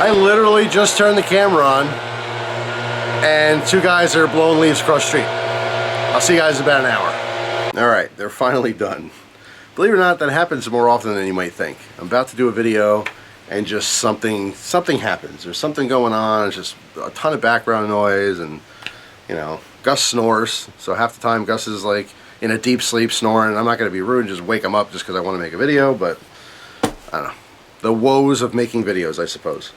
I literally just turned the camera on and two guys are blowing leaves across the street. I'll see you guys in about an hour. Alright, they're finally done. Believe it or not, that happens more often than you might think. I'm about to do a video and just something happens. There's something going on, it's just a ton of background noise, and you know, Gus snores, so half the time Gus is like in a deep sleep snoring, and I'm not going to be rude and just wake him up just because I want to make a video, but I don't know. The woes of making videos, I suppose.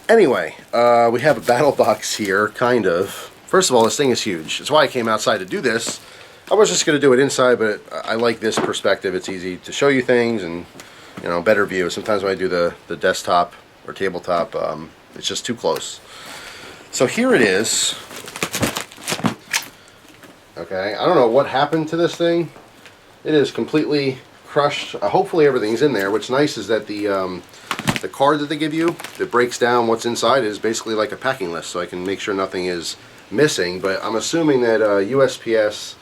Anyway, we have a BattlBox here, kind of. First of all, this thing is huge. That's why I came outside to do this. I was just going to do it inside, but I like this perspective. It's easy to show you things and, you know, better view. Sometimes when I do the desktop or tabletop, it's just too close. So here it is. Okay, I don't know what happened to this thing. It is completely crushed. Hopefully everything's in there. What's nice is that the card that they give you that breaks down what's inside is basically like a packing list, so I can make sure nothing is missing. But I'm assuming that USPS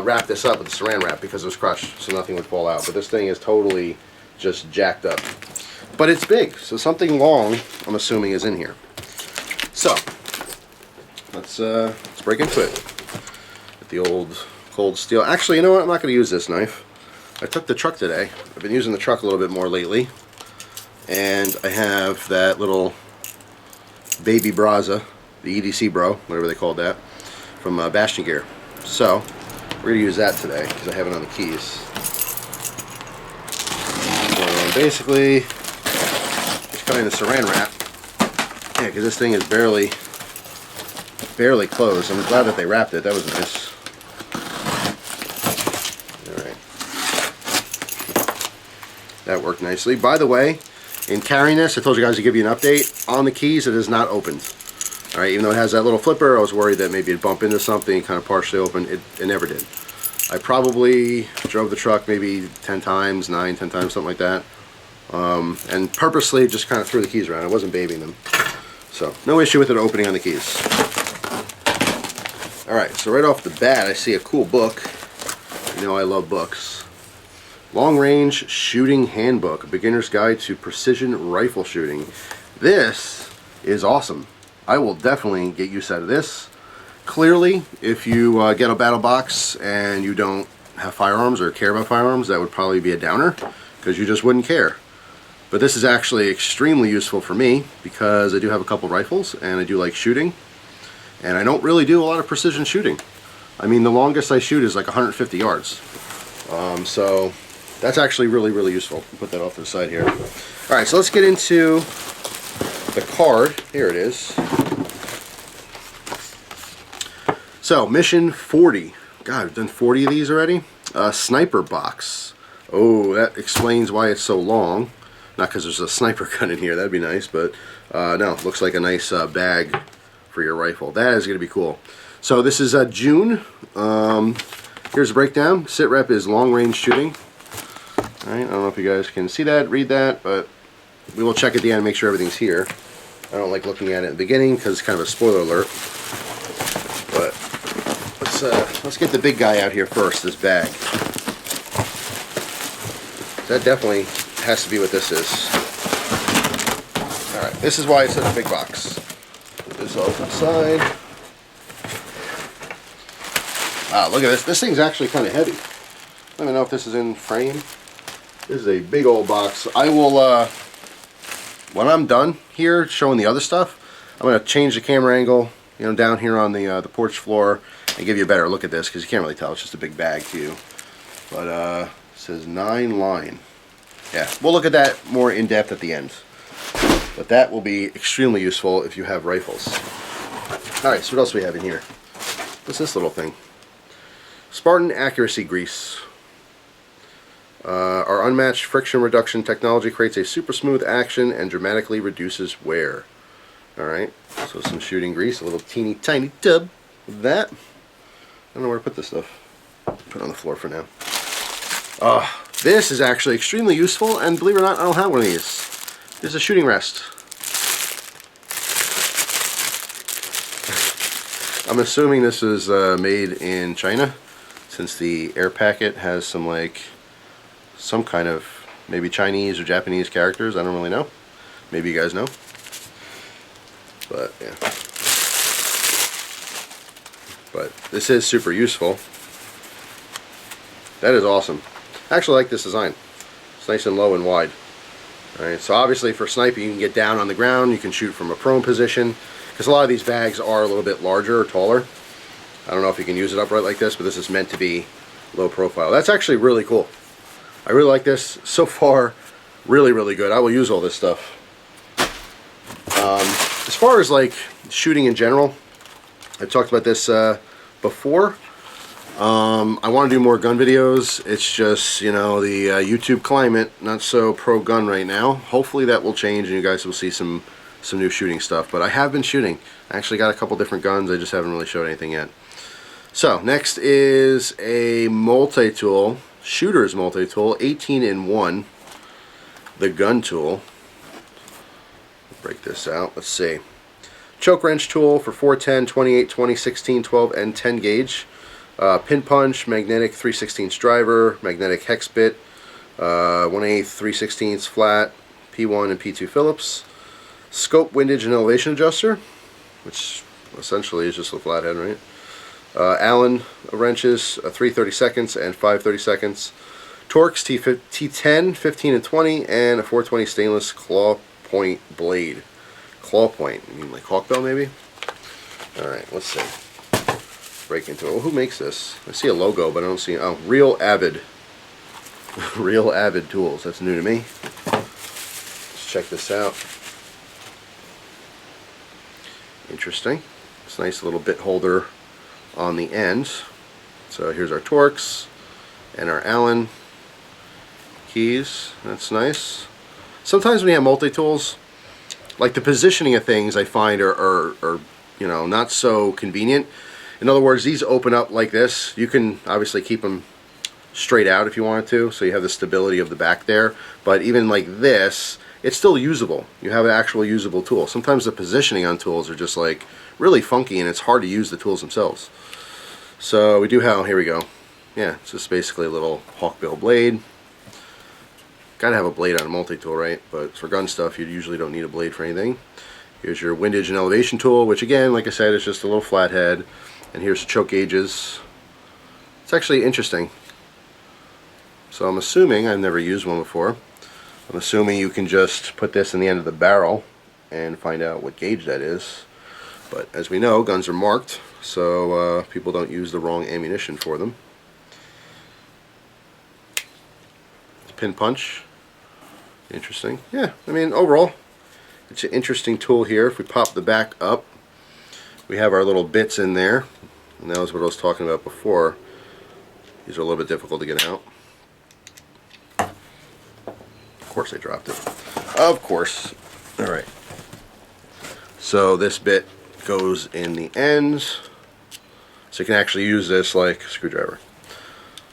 wrapped this up with saran wrap because it was crushed, so nothing would fall out. But this thing is totally just jacked up. But it's big, so something long, I'm assuming, is in here. So let's break into it with the old cold steel. Actually, you know what? I'm not going to use this knife. I took the truck today. I've been using the truck a little bit more lately, and I have that little baby Braza, the EDC Bro, whatever they called that, from Bastion Gear. So we're going to use that today because I have it on the keys. So basically, just cutting the saran wrap. Yeah, because this thing is barely closed. I'm glad that they wrapped it. That was nice. Alright. That worked nicely. By the way, in carrying this, I told you guys to give you an update. On the keys, it is not opened. Alright, even though it has that little flipper, I was worried that maybe it'd bump into something, kind of partially open. It never did. I probably drove the truck maybe 10 times, 10 times, something like that. And purposely just kind of threw the keys around. I wasn't babying them. So, no issue with it opening on the keys. Alright, so right off the bat, I see a cool book. You know I love books. Long Range Shooting Handbook, a beginner's guide to precision rifle shooting. This is awesome. I will definitely get use out of this. Clearly, if you get a BattlBox and you don't have firearms or care about firearms, that would probably be a downer, because you just wouldn't care. But this is actually extremely useful for me, because I do have a couple rifles, and I do like shooting. And I don't really do a lot of precision shooting. I mean, the longest I shoot is like 150 yards. So that's actually really, really useful. I'll put that off to the side here. Alright, so let's get into the card. Here it is. So, mission 40. God, I've done 40 of these already. Sniper box. Oh, that explains why it's so long. Not because there's a sniper gun in here, that'd be nice, but no, looks like a nice bag for your rifle. That is going to be cool. So this is June. Here's a breakdown. Sit rep is long range shooting. Alright, I don't know if you guys can see that, read that, but we will check at the end and make sure everything's here. I don't like looking at it in the beginning because it's kind of a spoiler alert. But let's get the big guy out here first, this bag. That definitely has to be what this is. Alright, this is why it's such a big box. Put this off to the side. Wow, look at this. This thing's actually kind of heavy. Let me know if this is in frame. This is a big old box. I will, when I'm done here showing the other stuff, I'm going to change the camera angle, you know, down here on the porch floor, and give you a better look at this, because you can't really tell. It's just a big bag to you. But it says 9 line. Yeah, we'll look at that more in depth at the end. But that will be extremely useful if you have rifles. Alright, so what else do we have in here? What's this little thing? Spartan accuracy grease. Our unmatched friction reduction technology creates a super smooth action and dramatically reduces wear. Alright, so some shooting grease, a little teeny tiny tub of that. I don't know where to put this stuff. Put it on the floor for now. This is actually extremely useful, and believe it or not, I don't have one of these. This is a shooting rest. I'm assuming this is made in China, since the air packet has some kind of maybe Chinese or Japanese characters. I don't really know. Maybe you guys know. But yeah. But this is super useful. That is awesome. I actually like this design. It's nice and low and wide. Alright, so obviously for sniping you can get down on the ground, you can shoot from a prone position, because a lot of these bags are a little bit larger or taller. I don't know if you can use it upright like this, but this is meant to be low profile. That's actually really cool. I really like this. So far, really, really good. I will use all this stuff. As far as like shooting in general, I talked about this before. I want to do more gun videos. It's just, you know, the YouTube climate, not so pro gun right now. Hopefully that will change and you guys will see some new shooting stuff. But I have been shooting. I actually got a couple different guns. I just haven't really showed anything yet. So next is a multi-tool, shooter's multi-tool, 18-in-1, the gun tool. Break this out. Let's see. Choke wrench tool for 410, 28, 20, 16, 12, and 10 gauge. Pin punch, magnetic 3/16 driver, magnetic hex bit, 1/8, 3/16 flat, P1 and P2 Phillips. Scope, windage, and elevation adjuster, which essentially is just a flathead, right? Allen wrenches, 3/32 and 5/32. Torx, T10, 15 and 20, and a 420 stainless claw point blade. Claw point, you mean like hawkbill maybe? Alright, let's see. Break into it. Well, who makes this? I see a logo, but I don't see. Oh, Real Avid. Real Avid Tools. That's new to me. Let's check this out. Interesting. It's a nice little bit holder on the end. So here's our Torx and our Allen keys. That's nice. Sometimes when you have multi-tools, like the positioning of things I find are you know, not so convenient. In other words, these open up like this. You can obviously keep them straight out if you wanted to, so you have the stability of the back there. But even like this, it's still usable. You have an actual usable tool. Sometimes the positioning on tools are just like really funky and it's hard to use the tools themselves. So we do have, here we go. Yeah, it's just basically a little hawkbill blade. Gotta have a blade on a multi-tool, right? But for gun stuff, you usually don't need a blade for anything. Here's your windage and elevation tool, which again, like I said, is just a little flathead. And here's the choke gauges. It's actually interesting. So I'm assuming, I've never used one before, I'm assuming you can just put this in the end of the barrel and find out what gauge that is. But as we know, guns are marked, so people don't use the wrong ammunition for them. Pin punch. Interesting. Yeah, I mean, overall, it's an interesting tool here. If we pop the back up, we have our little bits in there. And that was what I was talking about before. These are a little bit difficult to get out. Of course I dropped it. Of course. Alright. So this bit goes in the ends. So you can actually use this like a screwdriver.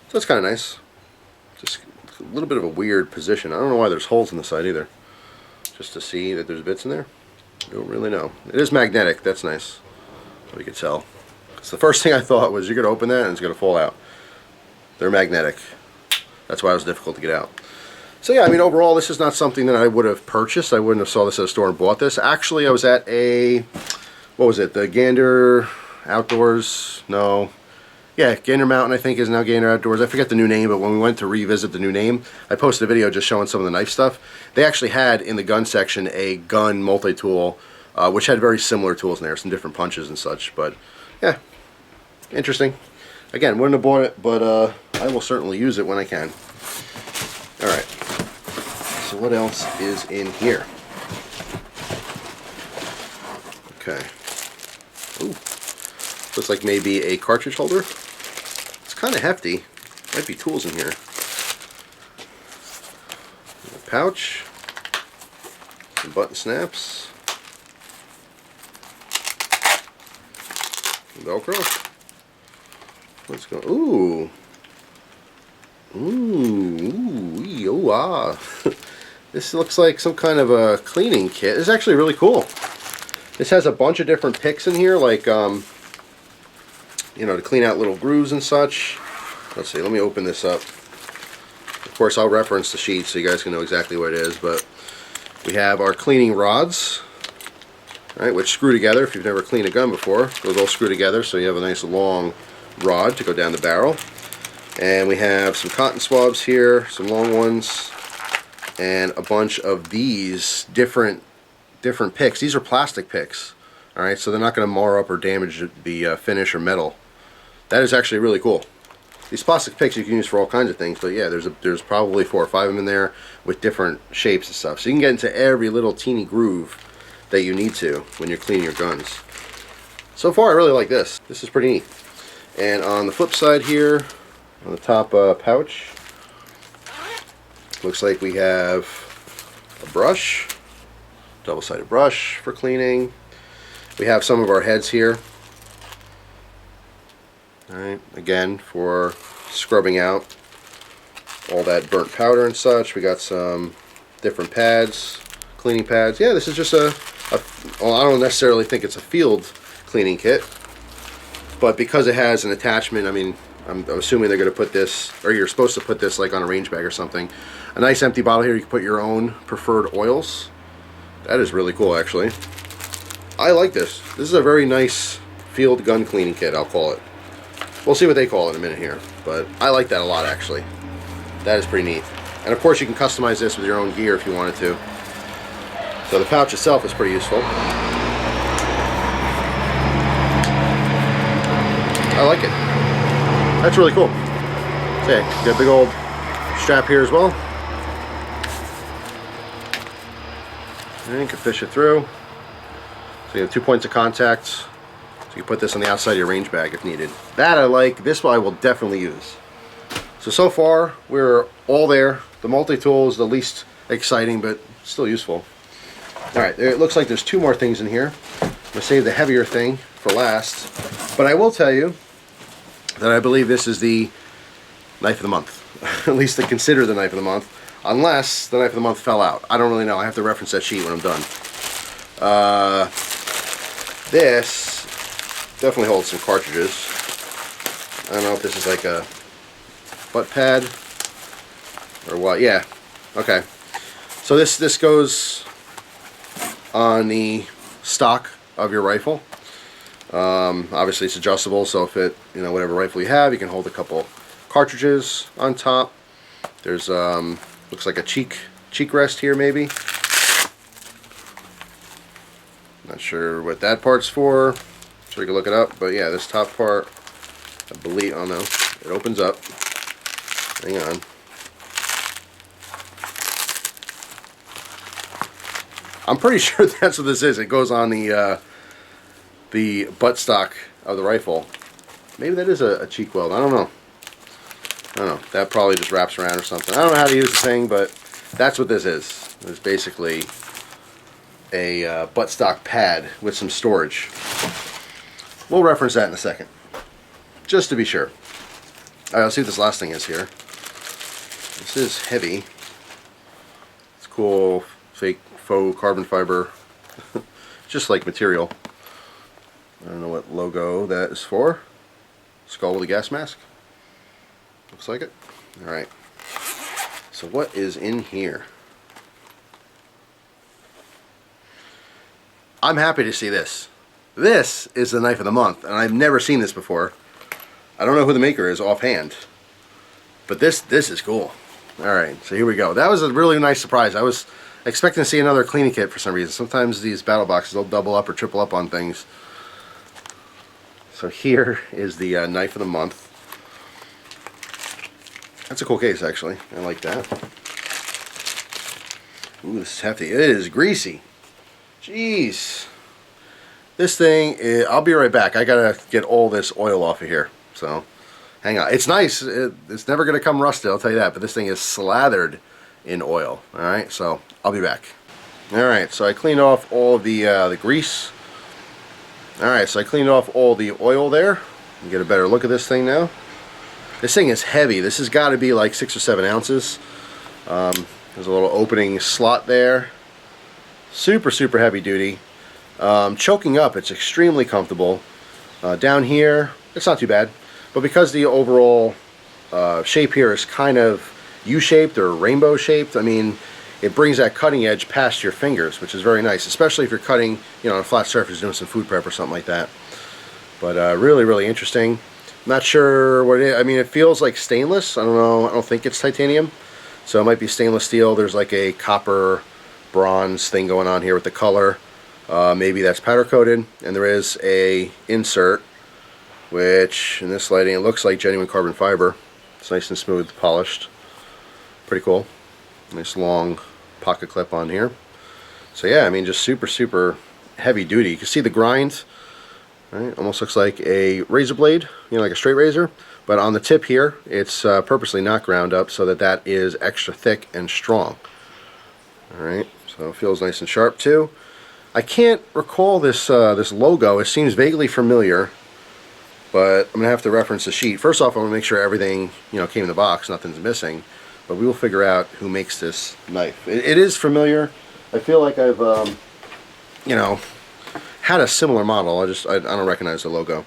So that's kind of nice. Just a little bit of a weird position. I don't know why there's holes in the side either. Just to see that there's bits in there. I don't really know. It is magnetic. That's nice. We could tell. So the first thing I thought was you're going to open that and it's going to fall out. They're magnetic. That's why it was difficult to get out. So yeah, I mean overall this is not something that I would have purchased. I wouldn't have saw this at a store and bought this. Actually I was at a, what was it, the Gander Outdoors, no. Yeah, Gander Mountain I think is now Gander Outdoors. I forget the new name, but when we went to revisit the new name, I posted a video just showing some of the knife stuff. They actually had in the gun section a gun multi-tool which had very similar tools in there, some different punches and such. But yeah, interesting. Again, wouldn't have bought it, but I will certainly use it when I can. Alright, so what else is in here? Okay. Ooh, looks like maybe a cartridge holder. It's kind of hefty. Might be tools in here. A pouch. Some button snaps. Velcro. Let's go. Ooh. Ooh. Ooh. Ah. This looks like some kind of a cleaning kit. It's actually really cool. This has a bunch of different picks in here, like, you know, to clean out little grooves and such. Let's see, let me open this up. Of course, I'll reference the sheet so you guys can know exactly what it is, but we have our cleaning rods. right, which screw together. If you've never cleaned a gun before, those all screw together so you have a nice long rod to go down the barrel. And we have some cotton swabs here, some long ones, and a bunch of these different picks. These are plastic picks, all right, so they're not going to mar up or damage the finish or metal. That is actually really cool. These plastic picks you can use for all kinds of things, but yeah, there's probably 4 or 5 of them in there with different shapes and stuff. So you can get into every little teeny groove that you need to when you're cleaning your guns. So far, I really like this. This is pretty neat. And on the flip side here, on the top pouch, looks like we have a brush, double-sided brush for cleaning. We have some of our heads here. Alright, again, for scrubbing out all that burnt powder and such. We got some different pads, cleaning pads. Yeah, this is just well, I don't necessarily think it's a field cleaning kit, but because it has an attachment, I mean, I'm assuming they're going to put this, or you're supposed to put this like on a range bag or something. A nice empty bottle here, you can put your own preferred oils. That is really cool, actually. I like this. This is a very nice field gun cleaning kit, I'll call it. We'll see what they call it in a minute here, but I like that a lot, actually. That is pretty neat. And of course you can customize this with your own gear if you wanted to. So the pouch itself is pretty useful. I like it. That's really cool. Okay, got a big old strap here as well. And you can fish it through. So you have 2 points of contact. So you put this on the outside of your range bag if needed. That I like. This one I will definitely use. So far, we're all there. The multi-tool is the least exciting, but still useful. Alright, it looks like there's 2 more things in here. I'm going to save the heavier thing for last. But I will tell you that I believe this is the knife of the month. At least to consider the knife of the month. Unless the knife of the month fell out. I don't really know. I have to reference that sheet when I'm done. This definitely holds some cartridges. I don't know if this is like a butt pad or what. Yeah. Okay. So this goes on the stock of your rifle. Obviously it's adjustable, so if it, whatever rifle you have, you can hold a couple cartridges on top. There's looks like a cheek rest here, maybe. Not sure what that part's for. So we can look it up, but yeah, this top part, I believe, oh no, it opens up. Hang on. I'm pretty sure that's what this is. It goes on the buttstock of the rifle. Maybe that is a cheek weld. I don't know. That probably just wraps around or something. I don't know how to use the thing, but that's what this is. It's basically a buttstock pad with some storage. We'll reference that in a second, just to be sure. Alright, let's see what this last thing is here. This is heavy. It's cool, fake faux carbon fiber, just like material. I don't know what logo that is for. Skull with a gas mask. Looks like it. Alright. So what is in here? I'm happy to see this. This is the knife of the month, and I've never seen this before. I don't know who the maker is offhand, but this is cool. Alright, so here we go. That was a really nice surprise. I was expecting to see another cleaning kit for some reason. Sometimes these battle boxes, they'll double up or triple up on things. So here is the knife of the month. That's a cool case, actually. I like that. Ooh, this is hefty. It is greasy. Jeez. This thing, I'll be right back. I gotta get all this oil off of here. So, hang on. It's nice. It's never gonna come rusty, I'll tell you that. But this thing is slathered in oil. Alright, so I'll be back. Alright, so I cleaned off all the grease. Alright, so I cleaned off all the oil there. You get a better look at this thing now. This thing is heavy. This has got to be like 6 or 7 ounces. There's a little opening slot there. Super heavy duty. Choking up, it's extremely comfortable. Down here, it's not too bad. But because the overall shape here is kind of U-shaped or rainbow shaped, I mean, it brings that cutting edge past your fingers, which is very nice, especially if you're cutting, you know, on a flat surface, doing some food prep or something like that. But really, really interesting. Not sure what it is. I mean, it feels like stainless. I don't know. I don't think it's titanium. So it might be stainless steel. There's like a copper bronze thing going on here with the color. Maybe that's powder coated. And there is a insert, which in this lighting, it looks like genuine carbon fiber. It's nice and smooth, polished. Pretty cool. Nice long pocket clip on here. So yeah, I mean, just super, super heavy duty. You can see the grind. Right? Almost looks like a razor blade, you know, like a straight razor. But on the tip here, it's purposely not ground up so that that is extra thick and strong. Alright, so it feels nice and sharp too. I can't recall this this logo. It seems vaguely familiar, but I'm going to have to reference the sheet. First off, I want to make sure everything, you know, came in the box, nothing's missing. But we will figure out who makes this knife. It is familiar. I feel like I've, you know, had a similar model. I don't recognize the logo.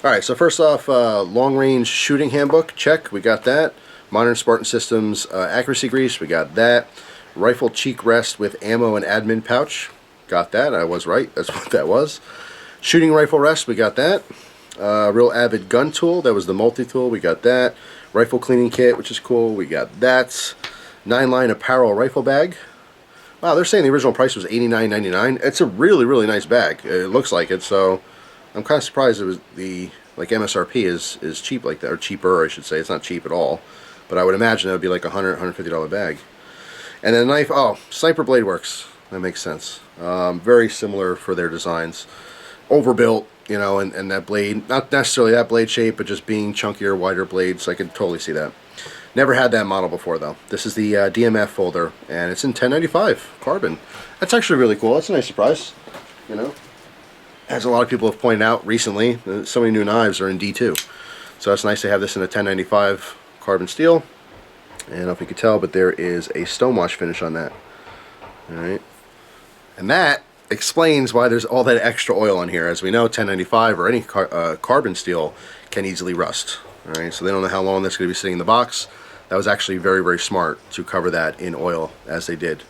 Alright, so first off, long range shooting handbook, check, we got that. Modern Spartan Systems accuracy grease, we got that. Rifle cheek rest with ammo and admin pouch, got that, I was right, that's what that was. Shooting rifle rest, we got that. Real Avid gun tool, that was the multi-tool, we got that. Rifle cleaning kit, which is cool, we got that. 9-line apparel rifle bag. Wow, they're saying the original price was $89.99. It's a really, really nice bag. It looks like it, so I'm kind of surprised it was the, like, MSRP is cheap like that, or cheaper, I should say. It's not cheap at all, but I would imagine it would be like a $150 bag. And then the knife, oh, Sniper Blade Works. That makes sense. Very similar for their designs. Overbuilt, you know, and that blade, not necessarily that blade shape, but just being chunkier, wider blades. I could totally see that. Never had that model before though. This is the DMF folder, and it's in 1095 carbon. That's actually really cool. That's a nice surprise, you know. As a lot of people have pointed out recently, so many new knives are in D2. So it's nice to have this in a 1095 carbon steel. And I don't know if you can tell, but there is a stonewash finish on that. Alright. And that explains why there's all that extra oil on here. As we know, 1095 or any carbon steel can easily rust. Alright, so they don't know how long that's going to be sitting in the box. That was actually very, very smart to cover that in oil as they did.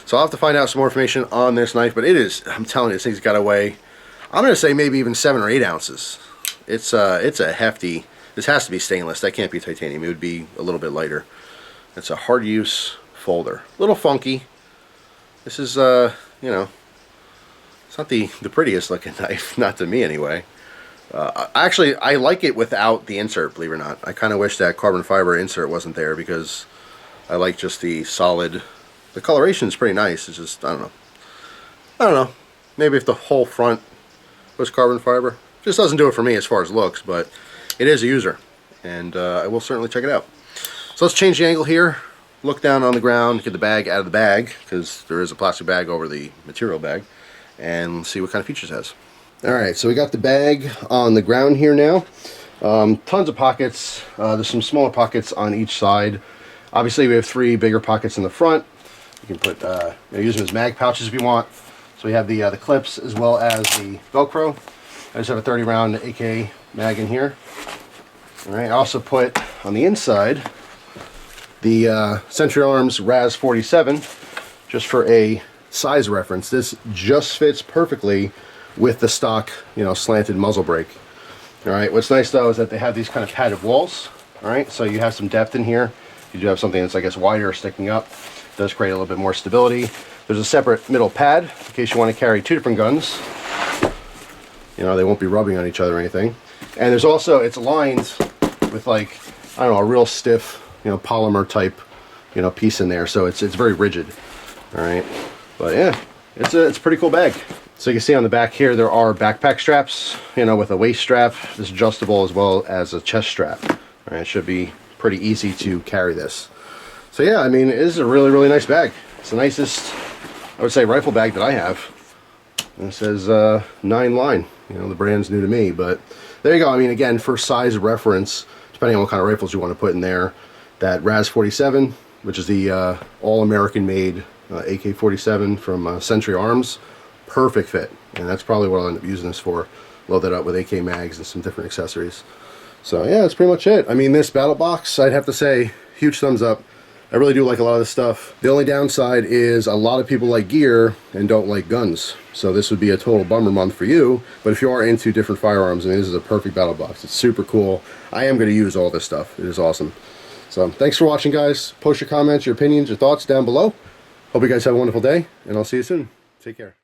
So I'll have to find out some more information on this knife, but it is, I'm telling you, this thing's got to weigh, I'm going to say maybe even 7 or 8 ounces. It's a hefty, this has to be stainless, that can't be titanium, it would be a little bit lighter. It's a hard use folder. A little funky. This is, you know, it's not the prettiest looking knife, not to me anyway. Actually, I like it without the insert, believe it or not. I kind of wish that carbon fiber insert wasn't there because I like just the solid, the coloration is pretty nice. It's just, I don't know. Maybe if the whole front was carbon fiber. Just doesn't do it for me as far as looks, but it is a user, and I will certainly check it out. So let's change the angle here, look down on the ground, get the bag out of the bag, because there is a plastic bag over the material bag, and see what kind of features it has. Alright, so we got the bag on the ground here now. Tons of pockets. There's some smaller pockets on each side. Obviously we have 3 bigger pockets in the front. You can put, use them as mag pouches if you want. So we have the clips as well as the Velcro. I just have a 30 round AK mag in here. Alright, I also put on the inside the Century Arms Raz 47, just for a size reference. This just fits perfectly with the stock, you know, slanted muzzle brake. Alright, what's nice though is that they have these kind of padded walls. Alright, so you have some depth in here. You do have something that's, I guess, wider sticking up. It does create a little bit more stability. There's a separate middle pad in case you want to carry 2 different guns. You know, they won't be rubbing on each other or anything. And there's also, it's lined with, like, I don't know, a real stiff, you know, polymer type, you know, piece in there. So it's very rigid. Alright, but yeah, it's a pretty cool bag. So you can see on the back here there are backpack straps, you know, with a waist strap. This is adjustable as well as a chest strap. All right, it should be pretty easy to carry this. So yeah, I mean, it is a really, really nice bag. It's the nicest, I would say, rifle bag that I have. And it says 9-line. You know, the brand's new to me, but there you go. I mean, again, for size reference, depending on what kind of rifles you want to put in there, that Raz 47, which is the all-American made AK-47 from Century Arms, perfect fit, and that's probably what I'll end up using this for. Load that up with AK mags and some different accessories. So yeah, that's pretty much it. I mean, this BattlBox, I'd have to say, huge thumbs up. I really do like a lot of this stuff. The only downside is a lot of people like gear and don't like guns. So this would be a total bummer month for you. But if you are into different firearms, I mean, this is a perfect battle box. It's super cool. I am going to use all this stuff. It is awesome. So thanks for watching, guys. Post your comments, your opinions, your thoughts down below. Hope you guys have a wonderful day, and I'll see you soon. Take care.